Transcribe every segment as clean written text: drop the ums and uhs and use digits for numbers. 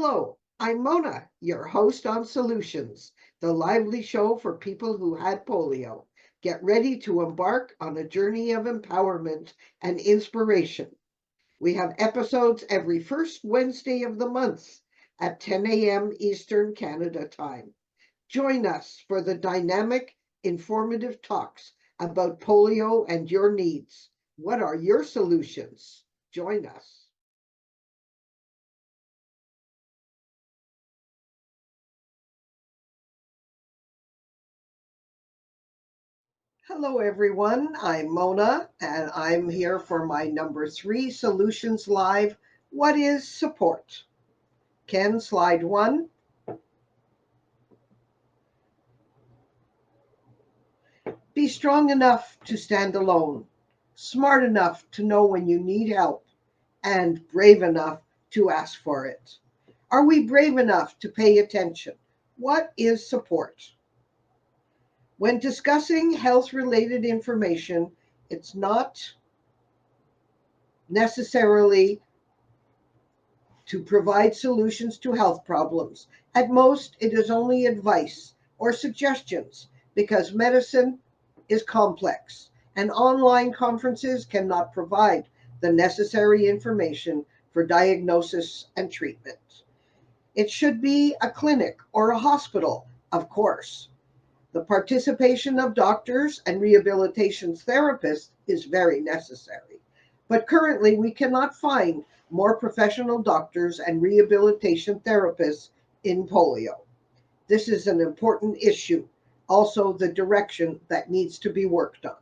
Hello, I'm Mona, your host on Solutions, the lively show for people who had polio. Get ready to embark on a journey of empowerment and inspiration. We have episodes every first Wednesday of the month at 10 a.m. Eastern Canada time. Join us for the dynamic, informative talks about polio and your needs. What are your solutions? Join us. Hello, everyone. I'm Mona, and I'm here for my number three Solutions Live. What is support? Ken, slide one. Be strong enough to stand alone, smart enough to know when you need help, and brave enough to ask for it. Are we brave enough to pay attention? What is support? When discussing health related information, it's not necessarily to provide solutions to health problems. At most, it is only advice or suggestions because medicine is complex and online conferences cannot provide the necessary information for diagnosis and treatment. It should be a clinic or a hospital, of course. The participation of doctors and rehabilitation therapists is very necessary. But currently, we cannot find more professional doctors and rehabilitation therapists in polio. This is an important issue, also, the direction that needs to be worked on.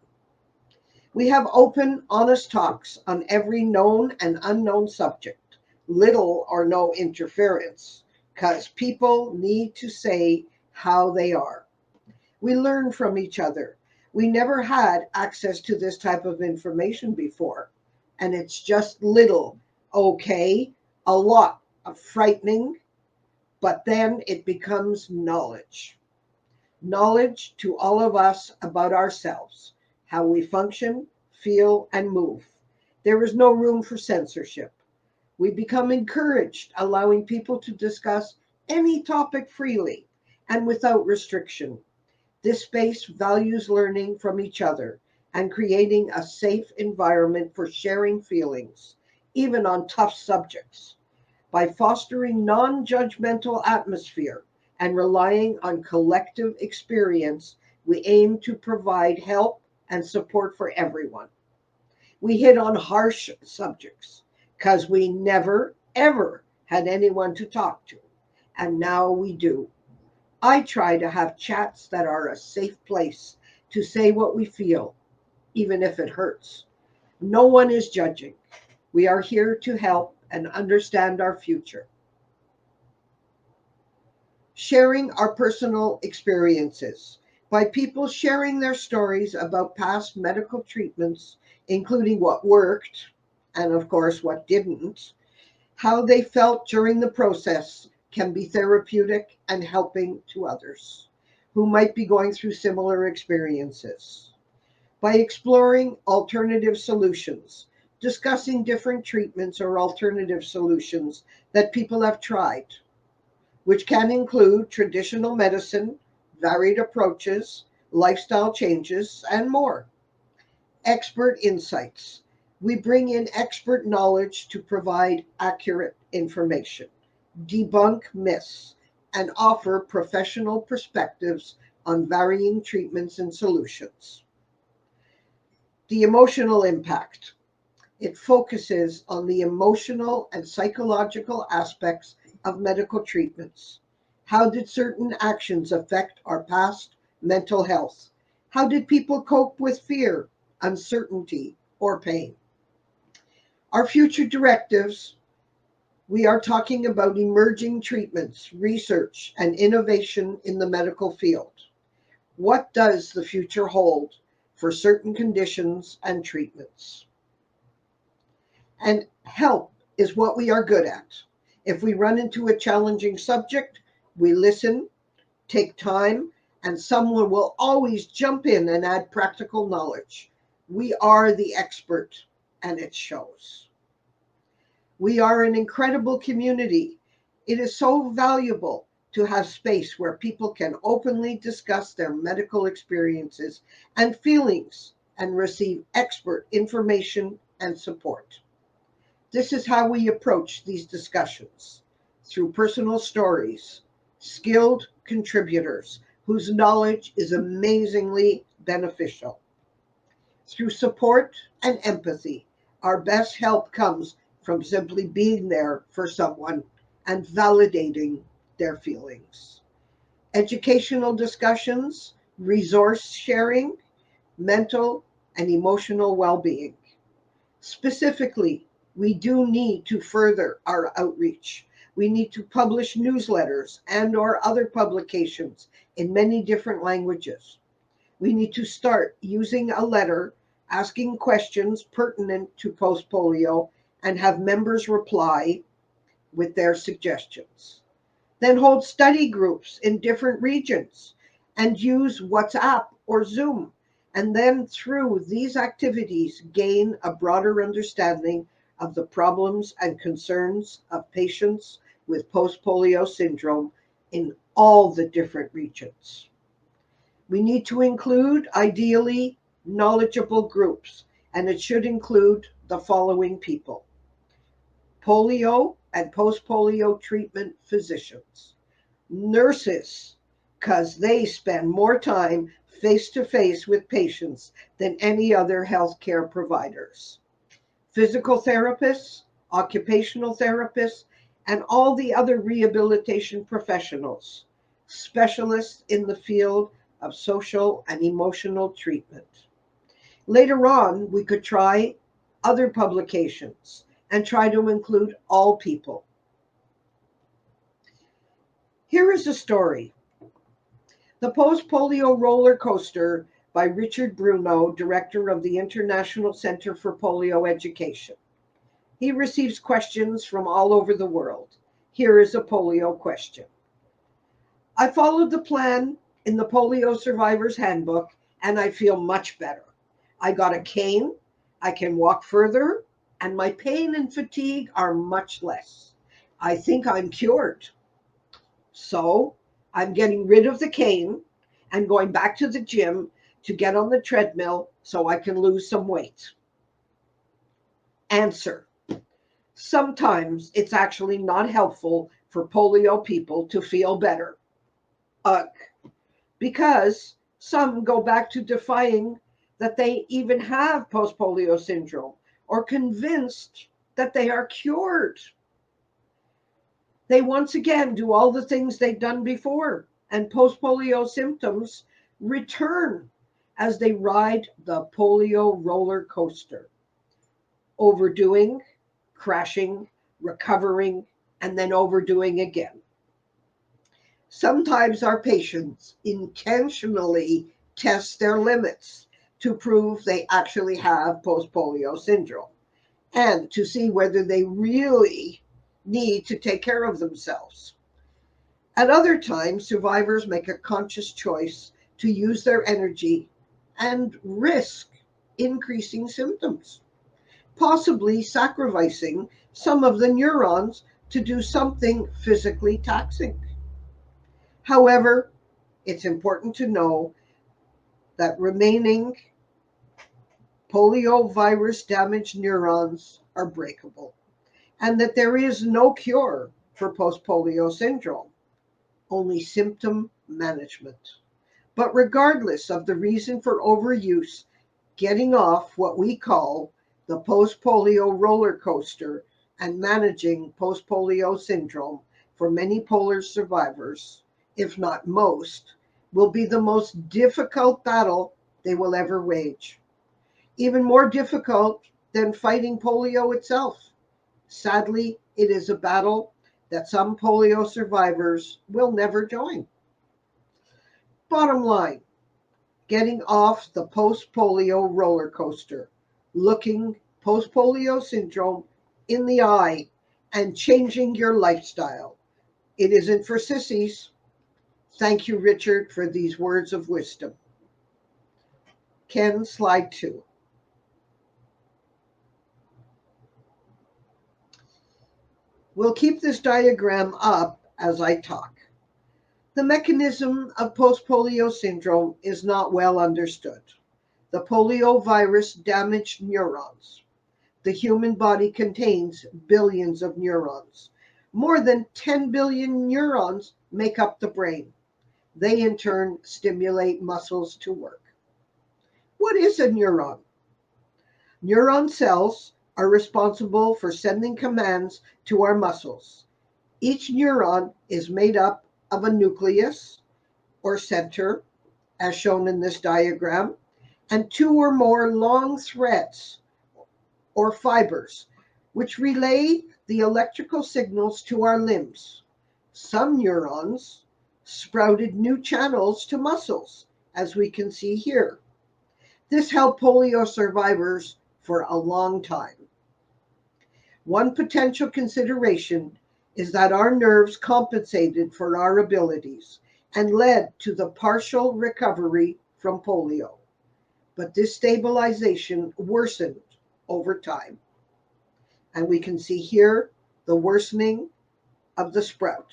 We have open, honest talks on every known and unknown subject, little or no interference, because people need to say how they are. We learn from each other. We never had access to this type of information before. And it's just little, okay, a lot of frightening, but then it becomes knowledge. Knowledge to all of us about ourselves, how we function, feel, and move. There is no room for censorship. We become encouraged, allowing people to discuss any topic freely and without restriction. This space values learning from each other and creating a safe environment for sharing feelings, even on tough subjects. By fostering non-judgmental atmosphere and relying on collective experience, we aim to provide help and support for everyone. We hit on harsh subjects because we never, ever had anyone to talk to, and now we do. I try to have chats that are a safe place to say what we feel, even if it hurts. No one is judging. We are here to help and understand our future. Sharing our personal experiences. By people sharing their stories about past medical treatments, including what worked and, of course, what didn't, how they felt during the process can be therapeutic and helping to others who might be going through similar experiences. By exploring alternative solutions, discussing different treatments or alternative solutions that people have tried, which can include traditional medicine, varied approaches, lifestyle changes, and more. Expert insights. We bring in expert knowledge to provide accurate information, debunk myths, and offer professional perspectives on varying treatments and solutions. The emotional impact. It focuses on the emotional and psychological aspects of medical treatments. How did certain actions affect our past mental health? How did people cope with fear, uncertainty, or pain? Our future directives, we are talking about emerging treatments, research, and innovation in the medical field. What does the future hold for certain conditions and treatments? And help is what we are good at. If we run into a challenging subject, we listen, take time, and someone will always jump in and add practical knowledge. We are the expert, and it shows. We are an incredible community, It is so valuable to have space where people can openly discuss their medical experiences and feelings and receive expert information and support. This is how we approach these discussions through personal stories, skilled contributors whose knowledge is amazingly beneficial. Through support and empathy, our best help comes from simply being there for someone and validating their feelings. Educational discussions, resource sharing, mental and emotional well being. Specifically, we do need to further our outreach. We need to publish newsletters and or other publications in many different languages. We need to start using a letter asking questions pertinent to post polio and have members reply with their suggestions. Then hold study groups in different regions and use WhatsApp or Zoom. And then through these activities, gain a broader understanding of the problems and concerns of patients with post polio syndrome in all the different regions. We need to include, ideally, knowledgeable groups, and it should include the following people: polio and post polio treatment physicians, nurses, because they spend more time face to face with patients than any other healthcare providers, physical therapists, occupational therapists, and all the other rehabilitation professionals, specialists in the field of social and emotional treatment. Later on, we could try other publications and try to include all people. Here is a story: The Post Polio Roller Coaster by Richard Bruno, director of the International Center for Polio Education. He receives questions from all over the world. Here is a polio question. I followed the plan in the Polio Survivor's Handbook and I feel much better. I got a cane, I can walk further, and my pain and fatigue are much less. I think I'm cured. So I'm getting rid of the cane and going back to the gym to get on the treadmill so I can lose some weight. Answer: sometimes it's actually not helpful for polio people to feel better. Ugh. Because some go back to defying that they even have post polio syndrome or convinced that they are cured. They once again do all the things they've done before, and post polio symptoms return as they ride the polio roller coaster, overdoing, crashing, recovering, and then overdoing again. Sometimes our patients intentionally test their limits to prove they actually have post polio syndrome and to see whether they really need to take care of themselves. At other times, survivors make a conscious choice to use their energy and risk increasing symptoms, possibly sacrificing some of the neurons to do something physically taxing. However, it's important to know that remaining poliovirus damaged neurons are breakable and that there is no cure for post polio syndrome, only symptom management. But regardless of the reason for overuse, getting off what we call the post polio roller coaster and managing post polio syndrome for many polar survivors, if not most, will be the most difficult battle they will ever wage. Even more difficult than fighting polio itself. Sadly, it is a battle that some polio survivors will never join. Bottom line: getting off the post polio roller coaster, looking post polio syndrome in the eye, and changing your lifestyle. It isn't for sissies. Thank you, Richard, for these words of wisdom. Ken, slide 2. We'll keep this diagram up as I talk. The mechanism of post-polio syndrome is not well understood. The polio virus damaged neurons. The human body contains billions of neurons. More than 10 billion neurons make up the brain. They in turn stimulate muscles to work. What is a neuron? Neuron cells are responsible for sending commands to our muscles. Each neuron is made up of a nucleus or center, as shown in this diagram, and two or more long threads or fibers, which relay the electrical signals to our limbs. Some neurons sprouted new channels to muscles, as we can see here. This helped polio survivors for a long time. One potential consideration is that our nerves compensated for our abilities and led to the partial recovery from polio. But this stabilization worsened over time. And we can see here the worsening of the sprout.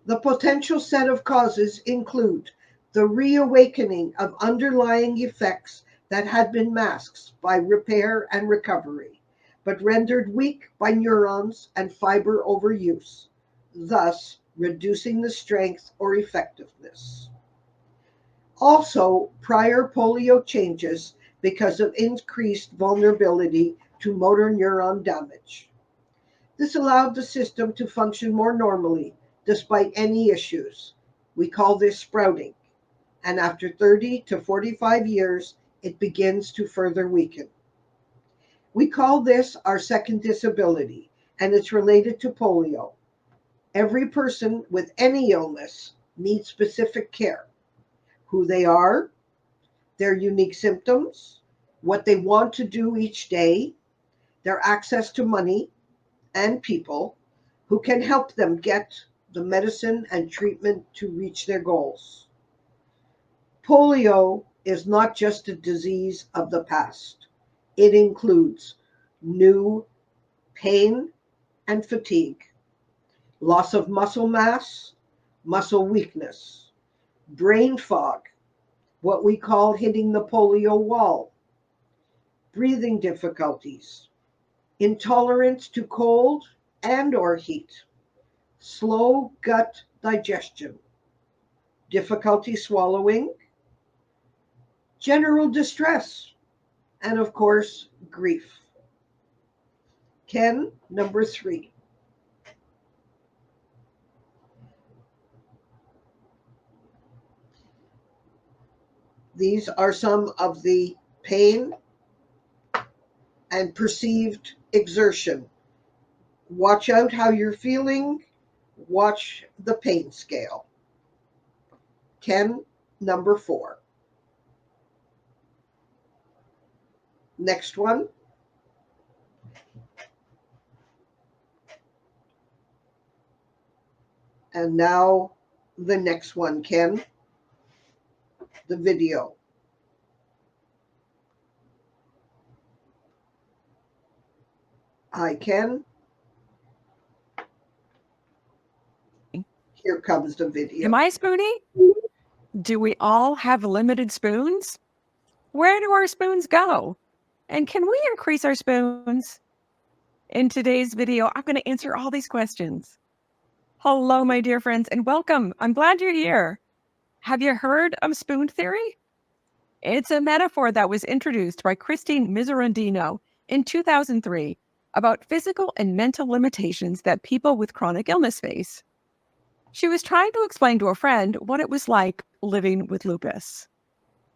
The potential set of causes include the reawakening of underlying effects that had been masked by repair and recovery, but rendered weak by neurons and fiber overuse, thus reducing the strength or effectiveness. Also, prior polio changes because of increased vulnerability to motor neuron damage. This allowed the system to function more normally despite any issues. We call this sprouting, and after 30 to 45 years, it begins to further weaken. We call this our second disability, and it's related to polio. Every person with any illness needs specific care: who they are, their unique symptoms, what they want to do each day, their access to money and people who can help them get the medicine and treatment to reach their goals. Polio is not just a disease of the past. It includes new pain and fatigue, loss of muscle mass, muscle weakness, brain fog, what we call hitting the polio wall, breathing difficulties, intolerance to cold and or heat, slow gut digestion, difficulty swallowing, general distress, and of course, grief. Ken, number 3. These are some of the pain and perceived exertion. Watch out how you're feeling. Watch the pain scale. Ken, number 4. Next one. And now the next one, Ken, the video. Hi, Ken. Here comes the video. Am I spoony? Do we all have limited spoons? Where do our spoons go? And can we increase our spoons? In today's video, I'm going to answer all these questions. Hello, my dear friends, and welcome. I'm glad you're here. Have you heard of spoon theory? It's a metaphor that was introduced by Christine Miserandino in 2003 about physical and mental limitations that people with chronic illness face. She was trying to explain to a friend what it was like living with lupus.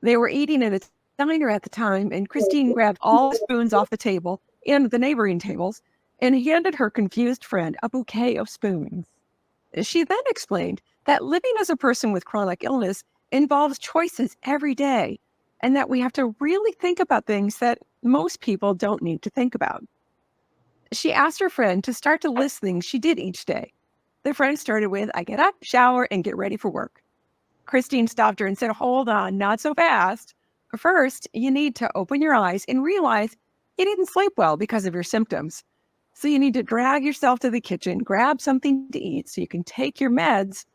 They were eating at a diner at the time, and Christine grabbed all the spoons off the table and the neighboring tables and handed her confused friend a bouquet of spoons. She then explained that living as a person with chronic illness involves choices every day, and that we have to really think about things that most people don't need to think about. She asked her friend to start to list things she did each day. The friend started with, I get up, shower, and get ready for work. Christine stopped her and said, hold on, not so fast. First, you need to open your eyes and realize you didn't sleep well because of your symptoms. So you need to drag yourself to the kitchen, grab something to eat so you can take your meds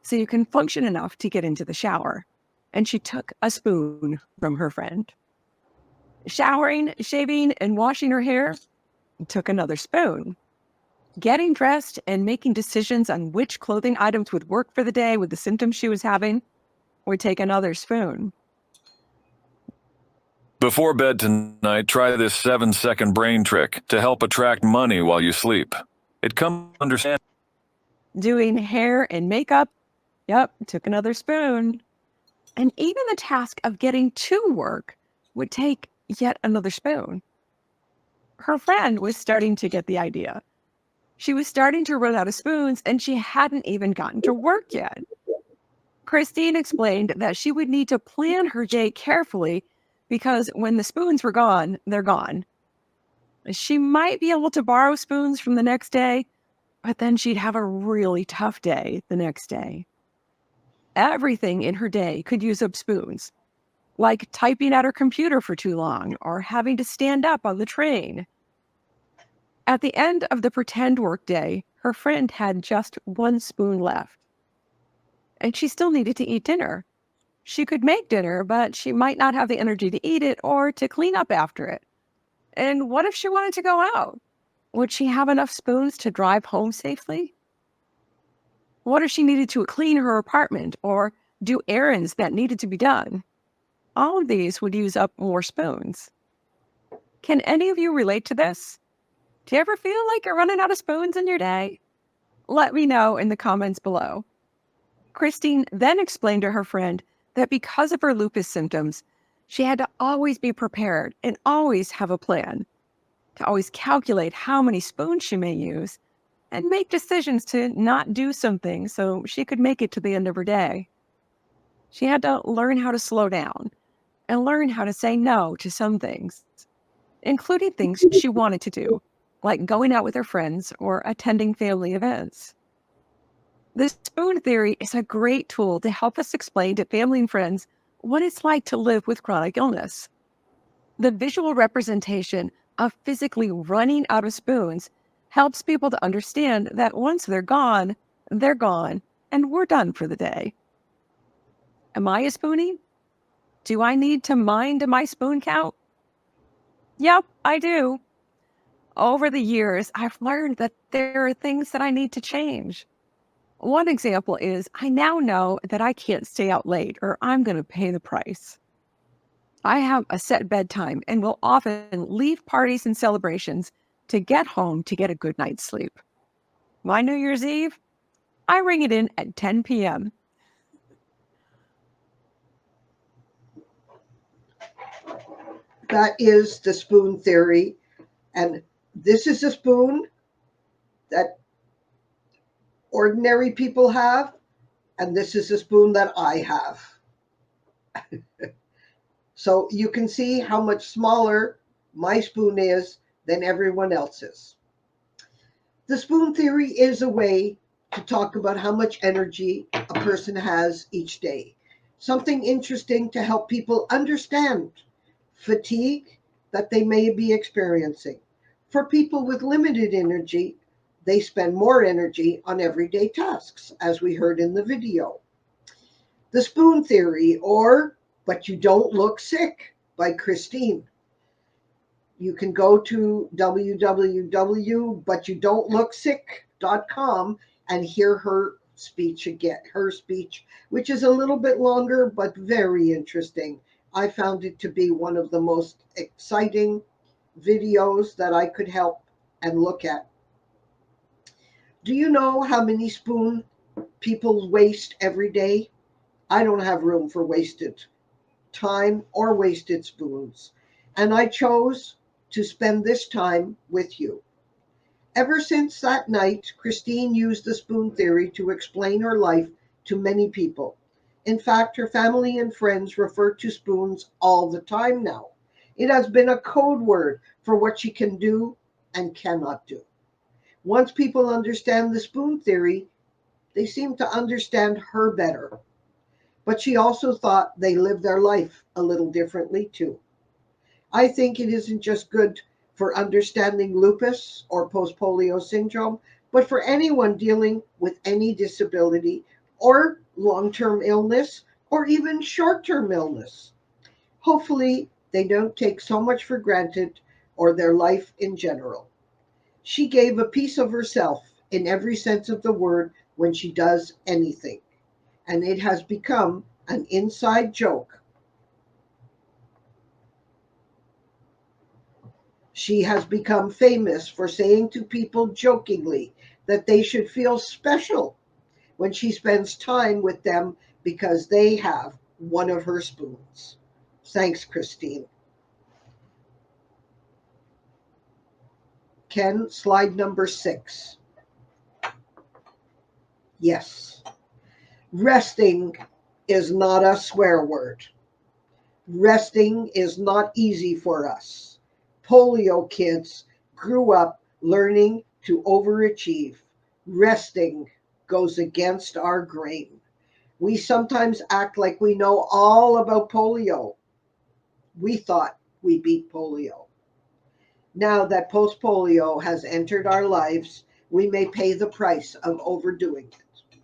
so you can function enough to get into the shower. And she took a spoon from her friend. Showering, shaving, and washing her hair, took another spoon. Getting dressed and making decisions on which clothing items would work for the day with the symptoms she was having, would take another spoon. Before bed tonight, try this 7-second brain trick to help attract money while you sleep. It comes to understand. Doing hair and makeup, yep, took another spoon. And even the task of getting to work would take yet another spoon. Her friend was starting to get the idea. She was starting to run out of spoons, and she hadn't even gotten to work yet. Christine explained that she would need to plan her day carefully because when the spoons were gone, they're gone. She might be able to borrow spoons from the next day, but then she'd have a really tough day the next day. Everything in her day could use up spoons, like typing at her computer for too long or having to stand up on the train. At the end of the pretend work day, her friend had just one spoon left. And she still needed to eat dinner. She could make dinner, but she might not have the energy to eat it or to clean up after it. And what if she wanted to go out? Would she have enough spoons to drive home safely? What if she needed to clean her apartment or do errands that needed to be done? All of these would use up more spoons. Can any of you relate to this? Do you ever feel like you're running out of spoons in your day? Let me know in the comments below. Christine then explained to her friend that because of her lupus symptoms, she had to always be prepared and always have a plan, to always calculate how many spoons she may use and make decisions to not do something so she could make it to the end of her day. She had to learn how to slow down and learn how to say no to some things, including things she wanted to do, like going out with her friends or attending family events. The spoon theory is a great tool to help us explain to family and friends what it's like to live with chronic illness. The visual representation of physically running out of spoons helps people to understand that once they're gone, and we're done for the day. Am I a spoonie? Do I need to mind my spoon count? Yep, I do. Over the years, I've learned that there are things that I need to change. One example is I now know that I can't stay out late or I'm going to pay the price. I have a set bedtime and will often leave parties and celebrations to get home to get a good night's sleep. My New Year's Eve, I ring it in at 10 p.m. That is the spoon theory. And this is a spoon that ordinary people have, and this is a spoon that I have. So you can see how much smaller my spoon is than everyone else's. The spoon theory is a way to talk about how much energy a person has each day. Something interesting to help people understand fatigue that they may be experiencing. For people with limited energy, they spend more energy on everyday tasks, as we heard in the video. The spoon theory, or But You Don't Look Sick by Christine. You can go to www.butyoudon'tlooksick.com and hear her speech again, which is a little bit longer, but very interesting. I found it to be one of the most exciting videos that I could help and look at. Do you know how many spoons people waste every day? I don't have room for wasted time or wasted spoons, and I chose to spend this time with you. Ever since that night, Christine used the spoon theory to explain her life to many people. In fact, her family and friends refer to spoons all the time now. It has been a code word for what she can do and cannot do. Once people understand the spoon theory, they seem to understand her better. But she also thought they live their life a little differently too. I think it isn't just good for understanding lupus or post-polio syndrome, but for anyone dealing with any disability or long-term illness or even short-term illness. Hopefully, they don't take so much for granted or their life in general. She gave a piece of herself in every sense of the word when she does anything, and it has become an inside joke. She has become famous for saying to people jokingly that they should feel special when she spends time with them because they have one of her spoons. Thanks, Christine. Ken, slide number 6. Yes. Resting is not a swear word. Resting is not easy for us. Polio kids grew up learning to overachieve. Resting goes against our grain. We sometimes act like we know all about polio. We thought we beat polio. Now that post polio has entered our lives, we may pay the price of overdoing it.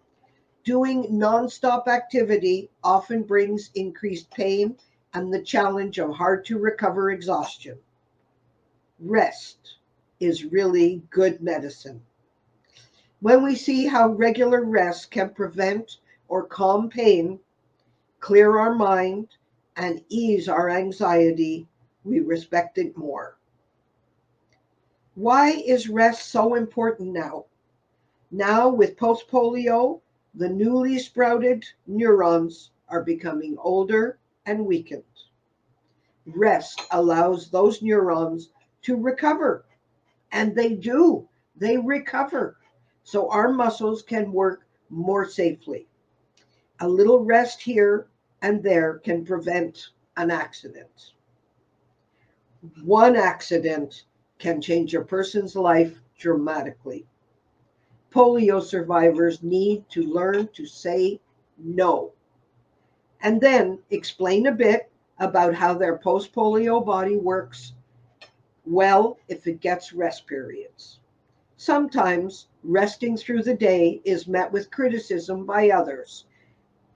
Doing nonstop activity often brings increased pain and the challenge of hard to recover exhaustion. Rest is really good medicine. When we see how regular rest can prevent or calm pain, clear our mind, and ease our anxiety, we respect it more. Why is rest so important now? Now, with post polio, the newly sprouted neurons are becoming older and weakened. Rest allows those neurons to recover, and they do. They recover, so our muscles can work more safely. A little rest here and there can prevent an accident. One accident can change a person's life dramatically. Polio survivors need to learn to say no, and then explain a bit about how their post polio body works well if it gets rest periods. Sometimes resting through the day is met with criticism by others.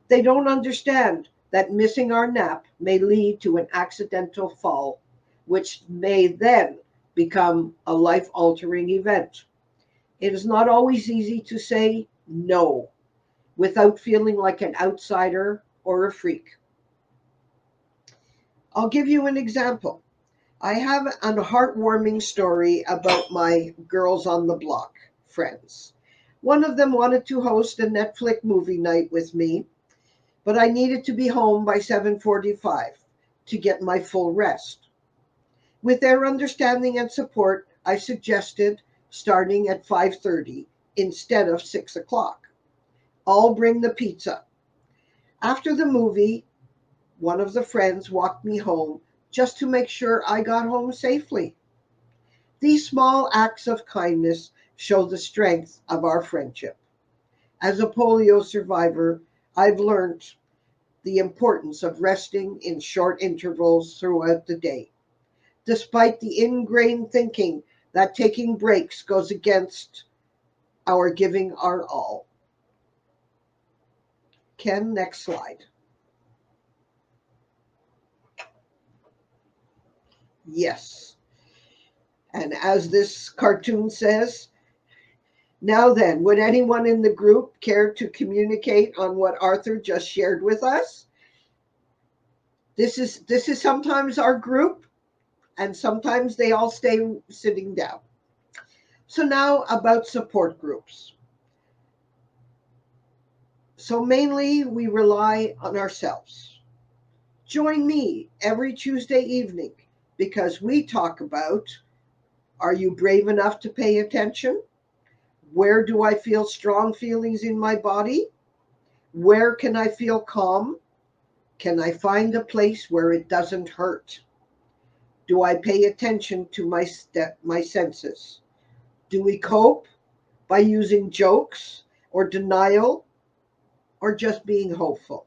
They don't understand that missing our nap may lead to an accidental fall, which may then become a life altering event. It is not always easy to say no without feeling like an outsider or a freak. I'll give you an example. I have a heartwarming story about my girls on the block friends. One of them wanted to host a Netflix movie night with me, but I needed to be home by 7:45 to get my full rest. With their understanding and support, I suggested starting at 5:30 instead of 6 o'clock. I'll bring the pizza. After the movie, one of the friends walked me home just to make sure I got home safely. These small acts of kindness show the strength of our friendship. As a polio survivor, I've learned the importance of resting in short intervals throughout the day. Despite the ingrained thinking that taking breaks goes against our giving our all. Ken, next slide. Yes. And as this cartoon says, now then, would anyone in the group care to communicate on what Arthur just shared with us? This is sometimes our group, and sometimes they all stay sitting down. So now about support groups. So mainly we rely on ourselves. Join me every Tuesday evening because we talk about, are you brave enough to pay attention? Where do I feel strong feelings in my body? Where can I feel calm? Can I find a place where it doesn't hurt? Do I pay attention to my senses? Do we cope by using jokes or denial or just being hopeful?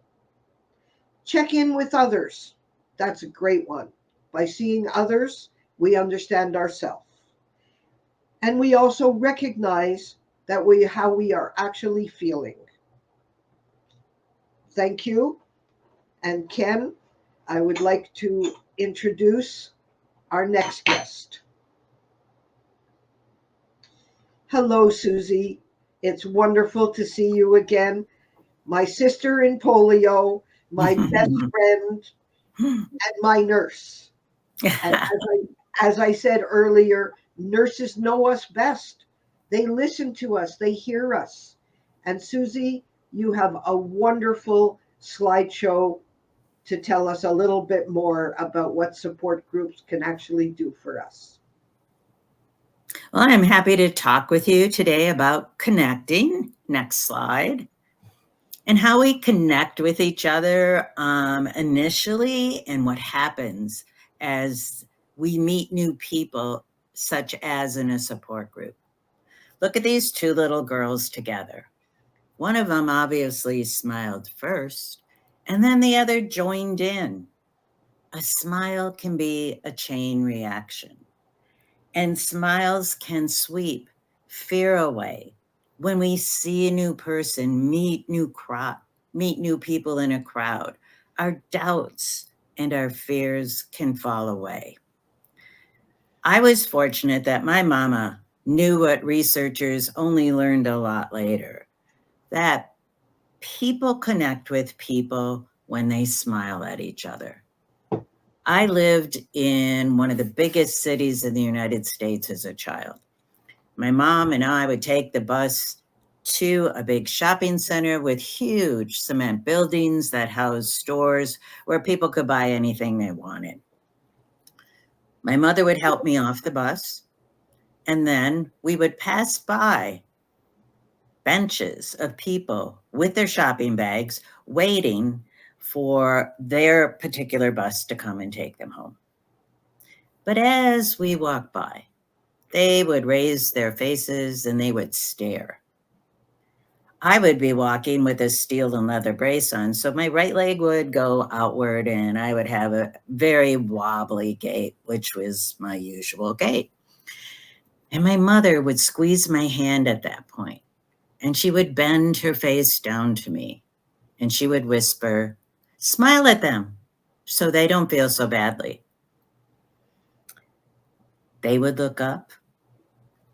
Check in with others. That's a great one. By seeing others we understand ourselves. And we also recognize that how we are actually feeling. Thank you. And Ken, I would like to introduce our next guest. Hello, Susie. It's wonderful to see you again. My sister in polio, my best friend, and my nurse. And as I said earlier, nurses know us best. They listen to us, they hear us. And Susie, you have a wonderful slideshow to tell us a little bit more about what support groups can actually do for us. Well, I'm happy to talk with you today about connecting. Next slide. And how we connect with each other initially, and what happens as we meet new people, such as in a support group. Look at these two little girls together. One of them obviously smiled first, and then the other joined in. A smile can be a chain reaction, and smiles can sweep fear away. When we see a new person, meet new people in a crowd, our doubts and our fears can fall away. I was fortunate that my mama knew what researchers only learned a lot later, that people connect with people when they smile at each other. I lived in one of the biggest cities in the United States as a child. My mom and I would take the bus to a big shopping center with huge cement buildings that housed stores where people could buy anything they wanted. My mother would help me off the bus, and then we would pass by benches of people with their shopping bags waiting for their particular bus to come and take them home. But as we walked by, they would raise their faces and they would stare. I would be walking with a steel and leather brace on, so my right leg would go outward and I would have a very wobbly gait, which was my usual gait. And my mother would squeeze my hand at that point, and she would bend her face down to me, and she would whisper, "Smile at them so they don't feel so badly." They would look up,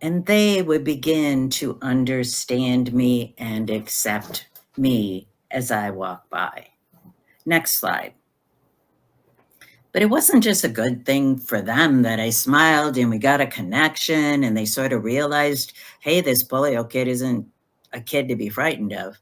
and they would begin to understand me and accept me as I walk by. Next slide. But it wasn't just a good thing for them that I smiled and we got a connection and they sort of realized, hey, this polio kid isn't a kid to be frightened of.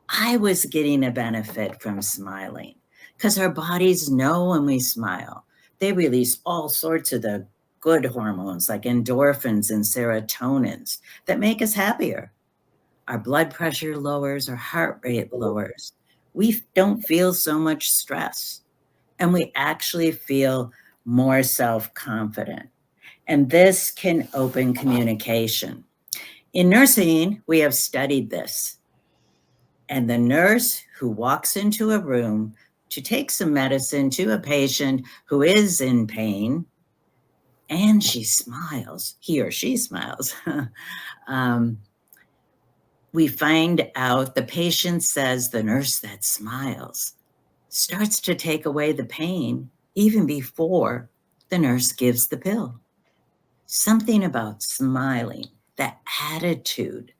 I was getting a benefit from smiling because our bodies know when we smile. They release all sorts of the good hormones like endorphins and serotonins that make us happier. Our blood pressure lowers, our heart rate lowers. We don't feel so much stress, and we actually feel more self-confident. And this can open communication. In nursing, we have studied this. And the nurse who walks into a room to take some medicine to a patient who is in pain, and she smiles, he or she smiles, we find out the patient says the nurse that smiles starts to take away the pain even before the nurse gives the pill. Something about smiling, that attitude,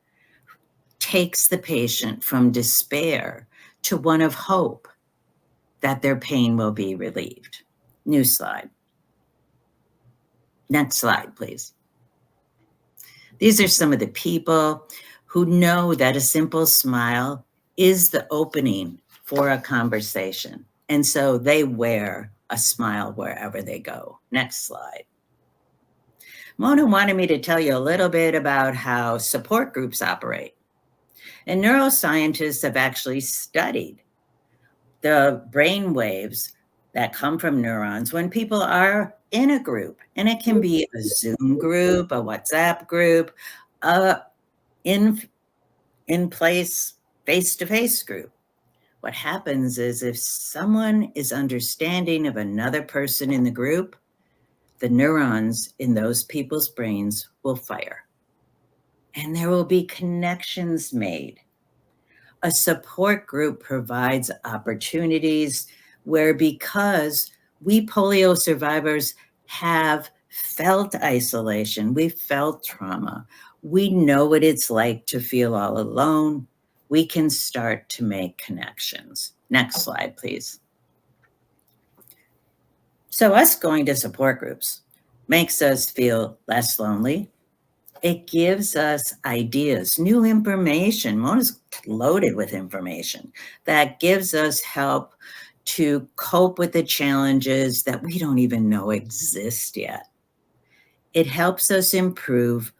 takes the patient from despair to one of hope that their pain will be relieved. New slide. Next slide, please. These are some of the people who know that a simple smile is the opening for a conversation. And so they wear a smile wherever they go. Next slide. Mona wanted me to tell you a little bit about how support groups operate. And neuroscientists have actually studied the brain waves that come from neurons when people are in a group. And it can be a Zoom group, a WhatsApp group, a in place face-to-face group. What happens is if someone is understanding of another person in the the neurons in those people's brains will fire, and there will be connections made. A support group provides opportunities where, because we polio survivors have felt isolation, we felt trauma, we know what it's like to feel all alone, we can start to make connections. Next slide, please. So us going to support groups makes us feel less lonely. It gives us ideas, new information. Mona's loaded with information that gives us help to cope with the challenges that we don't even know exist yet. It helps us improve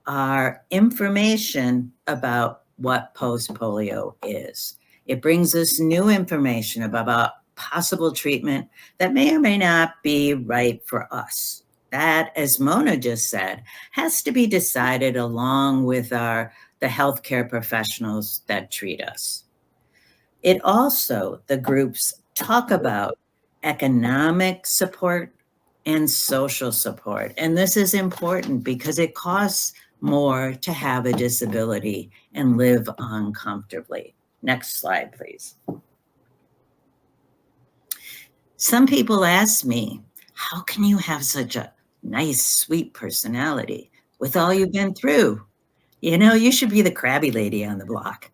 our information about what post-polio is. It brings us new information about possible treatment that may or may not be right for us. That, as Mona just said, has to be decided along with the healthcare professionals that treat us. It also, the groups talk about economic support and social support. And this is important because it costs more to have a disability and live uncomfortably. Next slide, please. Some people ask me, how can you have such a nice, sweet personality with all you've been through? You know, you should be the crabby lady on the block.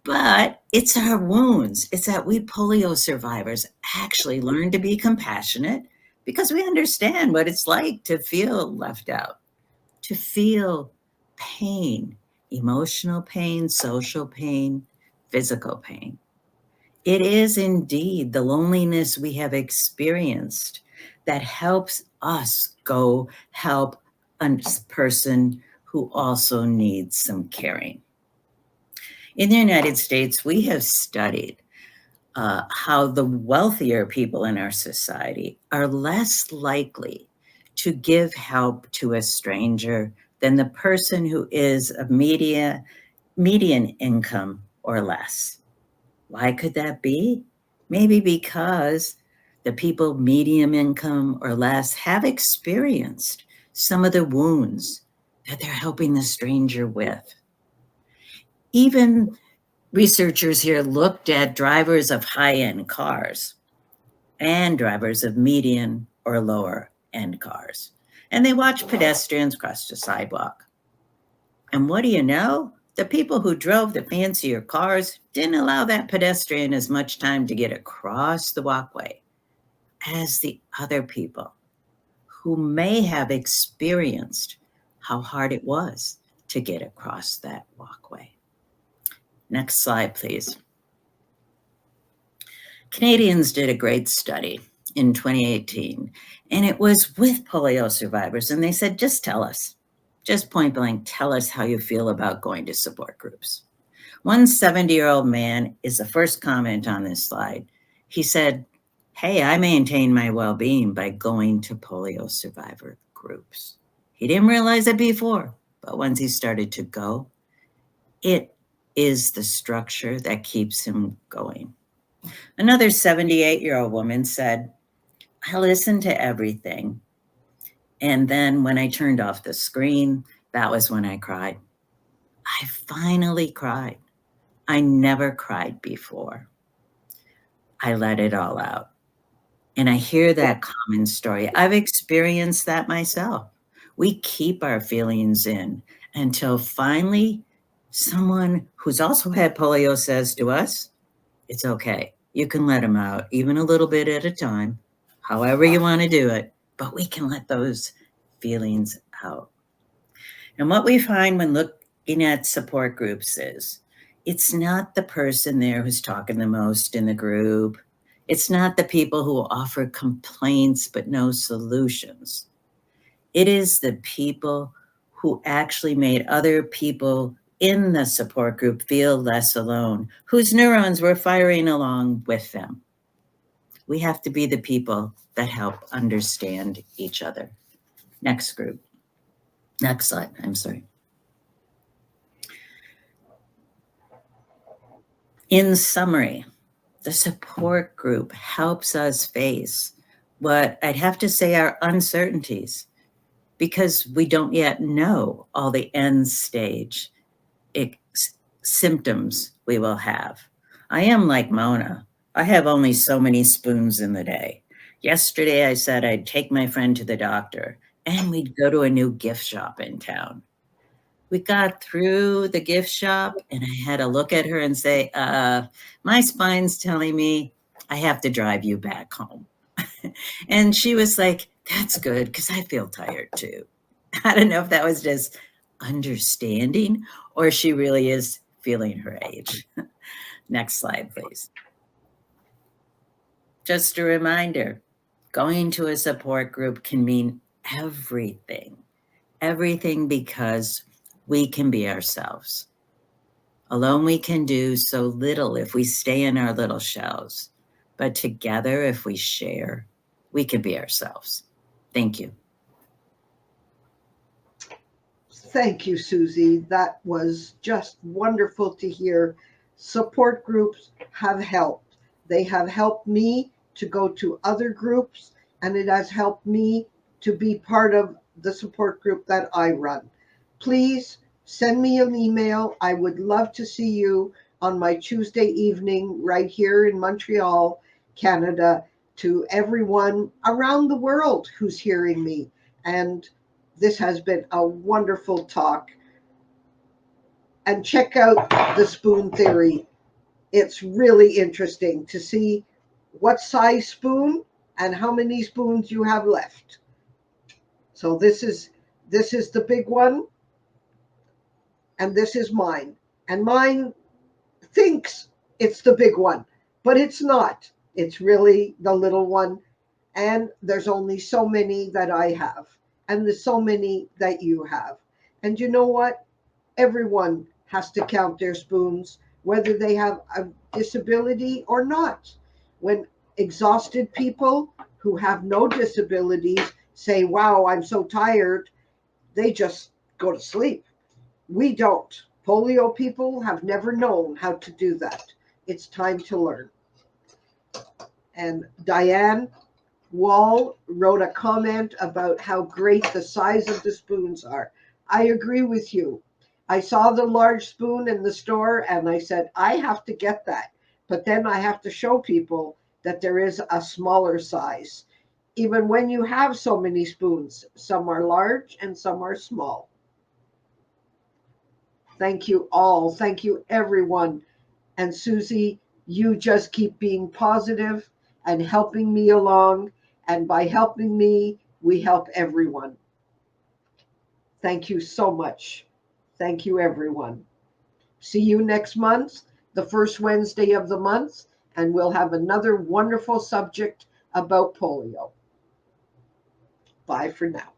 But it's our wounds. It's that we polio survivors actually learn to be compassionate because we understand what it's like to feel left out, to feel pain, emotional pain, social pain, physical pain. It is indeed the loneliness we have experienced that helps us go help a person who also needs some caring. In the United States, we have studied how the wealthier people in our society are less likely to give help to a stranger than the person who is of median income or less. Why could that be? Maybe because the people medium income or less have experienced some of the wounds that they're helping the stranger with. Even researchers here looked at drivers of high-end cars and drivers of median or lower-end cars. And they watched pedestrians cross the sidewalk. And what do you know? The people who drove the fancier cars didn't allow that pedestrian as much time to get across the walkway as the other people who may have experienced how hard it was to get across that walkway. Next slide, please. Canadians did a great study in 2018, and it was with polio survivors. And they said, just tell us, just point blank, tell us how you feel about going to support groups. One 70-year-old man is the first comment on this slide. He said, hey, I maintain my well-being by going to polio survivor groups. He didn't realize it before, but once he started to go, it is the structure that keeps him going. Another 78-year-old woman said, I listened to everything. And then when I turned off the screen, that was when I cried. I finally cried. I never cried before. I let it all out. And I hear that common story. I've experienced that myself. We keep our feelings in until finally someone who's also had polio says to us, it's okay. You can let them out, even a little bit at a time, however you want to do it, but we can let those feelings out. And what we find when looking at support groups is, it's not the person there who's talking the most in the group. It's not the people who offer complaints but no solutions. It is the people who actually made other people in the support group feel less alone, whose neurons were firing along with them. We have to be the people that help understand each other. Next group. Next slide, I'm sorry. In summary, the support group helps us face what I'd have to say are uncertainties, because we don't yet know all the end stage symptoms we will have. I am like Mona. I have only so many spoons in the day. Yesterday, I said I'd take my friend to the doctor and we'd go to a new gift shop in town. We got through the gift shop and I had to look at her and say, my spine's telling me I have to drive you back home. And she was like, that's good because I feel tired too. I don't know if that was just understanding or she really is feeling her age. Next slide, please. Just a reminder, going to a support group can mean everything. Everything, because we can be ourselves. Alone we can do so little if we stay in our little shells, but together if we share, we can be ourselves. Thank you. Thank you, Susie. That was just wonderful to hear. Support groups have helped. They have helped me to go to other groups, and it has helped me to be part of the support group that I run. Please send me an email. I would love to see you on my Tuesday evening right here in Montreal, Canada, to everyone around the world who's hearing me. And this has been a wonderful talk. And check out the spoon theory. It's really interesting to see what size spoon and how many spoons you have left. So this is the big one, and this is mine. And mine thinks it's the big one, but it's not. It's really the little one. And there's only so many that I have, and there's so many that you have. And you know what? Everyone has to count their spoons, whether they have a disability or not. When exhausted people who have no disabilities say, wow, I'm so tired, they just go to sleep. We don't. Polio people have never known how to do that. It's time to learn. And Diane Wall wrote a comment about how great the size of the spoons are. I agree with you. I saw the large spoon in the store and I said, I have to get that. But then I have to show people that there is a smaller size. Even when you have so many spoons, some are large and some are small. Thank you all. Thank you, everyone. And Susie, you just keep being positive and helping me along. And by helping me, we help everyone. Thank you so much. Thank you, everyone. See you next month, the first Wednesday of the month, and we'll have another wonderful subject about polio. Bye for now.